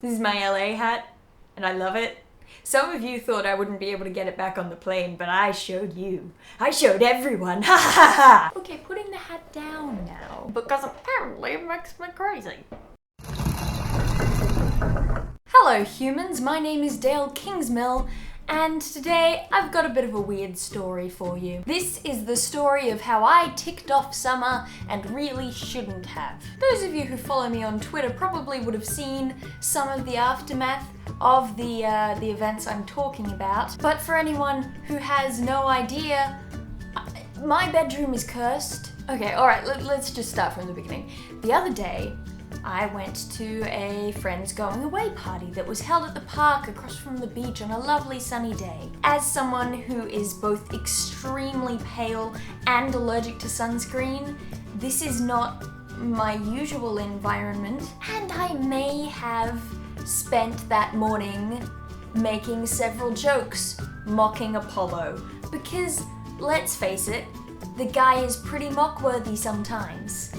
This is my LA hat, and I love it. Some of you thought I wouldn't be able to get it back on the plane, but I showed you. I showed everyone. Ha ha ha! Okay, putting the hat down now, because apparently it makes me crazy. Hello humans, my name is Dale Kingsmill, and today I've got a bit of a weird story for you. This is the story of how I ticked off summer and really shouldn't have. Those of you who follow me on Twitter probably would have seen some of the aftermath of the events I'm talking about, but for anyone who has no idea, my bedroom is cursed. Okay, alright, let's just start from the beginning. The other day, I went to a friend's going away party that was held at the park across from the beach on a lovely sunny day. As someone who is both extremely pale and allergic to sunscreen, this is not my usual environment, and I may have spent that morning making several jokes mocking Apollo, because let's face it, the guy is pretty mock-worthy sometimes.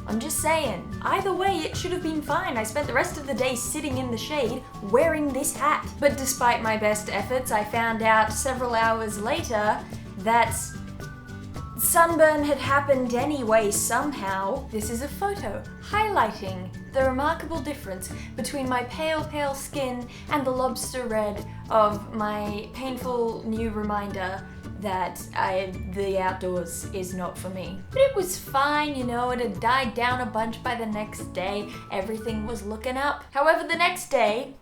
I'm just saying. Either way, it should have been fine. I spent the rest of the day sitting in the shade wearing this hat. But despite my best efforts, I found out several hours later that sunburn had happened anyway somehow. This is a photo highlighting the remarkable difference between my pale skin and the lobster red of my painful new reminder that the outdoors is not for me. But it was fine, you know, it had died down a bunch by the next day. Everything was looking up. However, the next day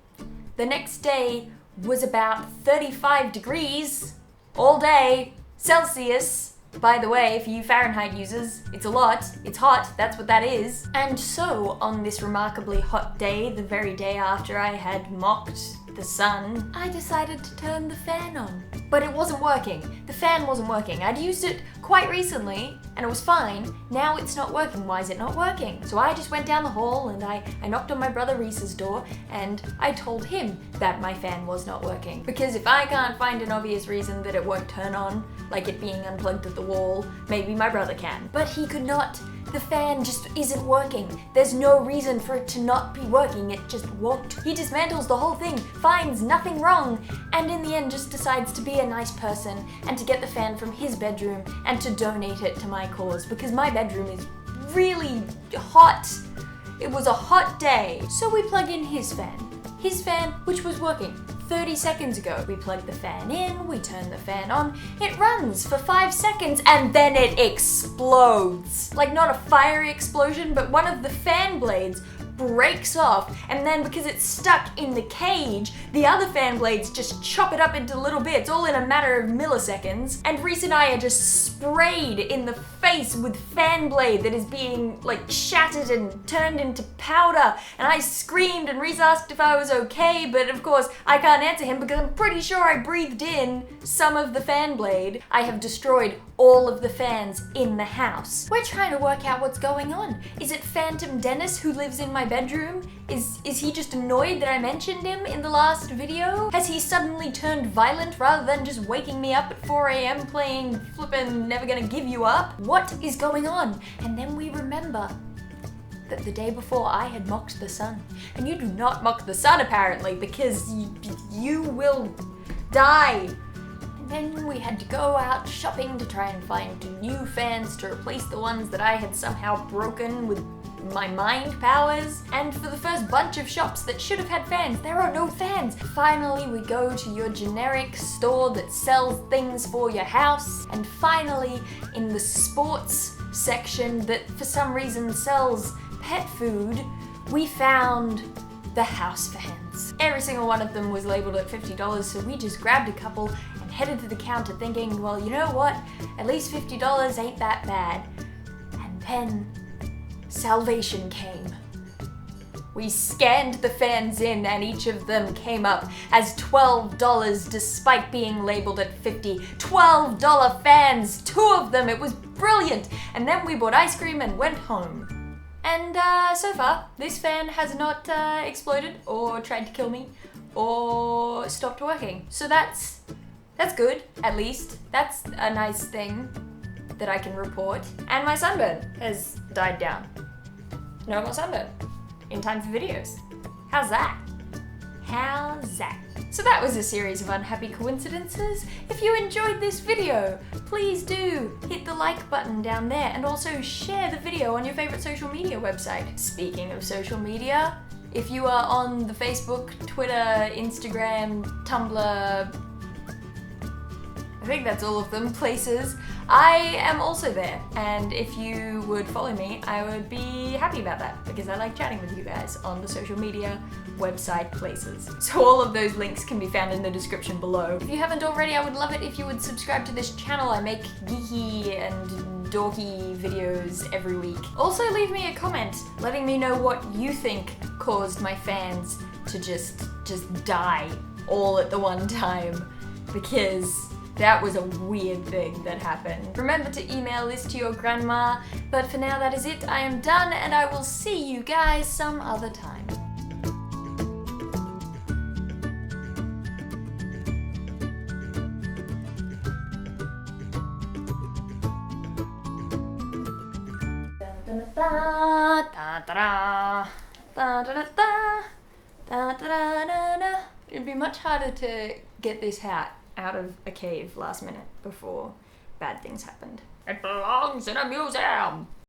was about 35 degrees all day Celsius. By the way, for you Fahrenheit users, it's a lot. It's hot, that's what that is. And so, on this remarkably hot day, the very day after I had mocked the sun, I decided to turn the fan on. But it wasn't working. The fan wasn't working. I'd used it quite recently, and it was fine. Now it's not working. Why is it not working? So I just went down the hall and I knocked on my brother Reese's door, and I told him that my fan was not working. Because if I can't find an obvious reason that it won't turn on, like it being unplugged at the wall, maybe my brother can. But he could not. The fan just isn't working. There's no reason for it to not be working, it just won't. He dismantles the whole thing, finds nothing wrong, and in the end just decides to be a nice person and to get the fan from his bedroom and to donate it to my cause, because my bedroom is really hot. It was a hot day. So we plug in his fan, which was working 30 seconds ago. We plug the fan in, we turn the fan on, it runs for 5 seconds, and then it explodes. Like, not a fiery explosion, but one of the fan blades breaks off, and then because it's stuck in the cage, the other fan blades just chop it up into little bits, all in a matter of milliseconds, and Reese and I are just sprayed in the face with fan blade that is being, like, shattered and turned into powder, and I screamed, and Reese asked if I was okay, but of course, I can't answer him because I'm pretty sure I breathed in some of the fan blade. I have destroyed all of the fans in the house. We're trying to work out what's going on. Is it Phantom Dennis who lives in my bedroom? Is he just annoyed that I mentioned him in the last video? Has he suddenly turned violent rather than just waking me up at 4 a.m. playing flippin' Never Gonna Give You Up? What is going on? And then we remember that the day before I had mocked the sun. And you do not mock the sun apparently, because you will die. Then we had to go out shopping to try and find new fans to replace the ones that I had somehow broken with my mind powers. And for the first bunch of shops that should have had fans, there are no fans. Finally, we go to your generic store that sells things for your house. And finally, in the sports section that for some reason sells pet food, we found the house fans. Every single one of them was labeled at $50, so we just grabbed a couple and headed to the counter thinking, well, you know what? At least $50 ain't that bad. And then salvation came. We scanned the fans in and each of them came up as $12 despite being labeled at $50. $12 fans, 2 of them, it was brilliant. And then we bought ice cream and went home. And so far, this fan has not exploded or tried to kill me or stopped working. So that's good, at least. That's a nice thing that I can report. And my sunburn has died down. No more sunburn in time for videos. How's that? How's that? So that was a series of unhappy coincidences. If you enjoyed this video, please do hit the like button down there and also share the video on your favorite social media website. Speaking of social media, if you are on the Facebook, Twitter, Instagram, Tumblr, I think that's all of them, places, I am also there. And if you would follow me, I would be happy about that because I like chatting with you guys on the social media website places. So all of those links can be found in the description below. If you haven't already, I would love it if you would subscribe to this channel. I make geeky and dorky videos every week. Also leave me a comment letting me know what you think caused my fans to just die all at the one time, because that was a weird thing that happened. Remember to email this to your grandma, but for now that is it. I am done and I will see you guys some other time. It'd be much harder to get this hat out of a cave last minute before bad things happened. It belongs in a museum!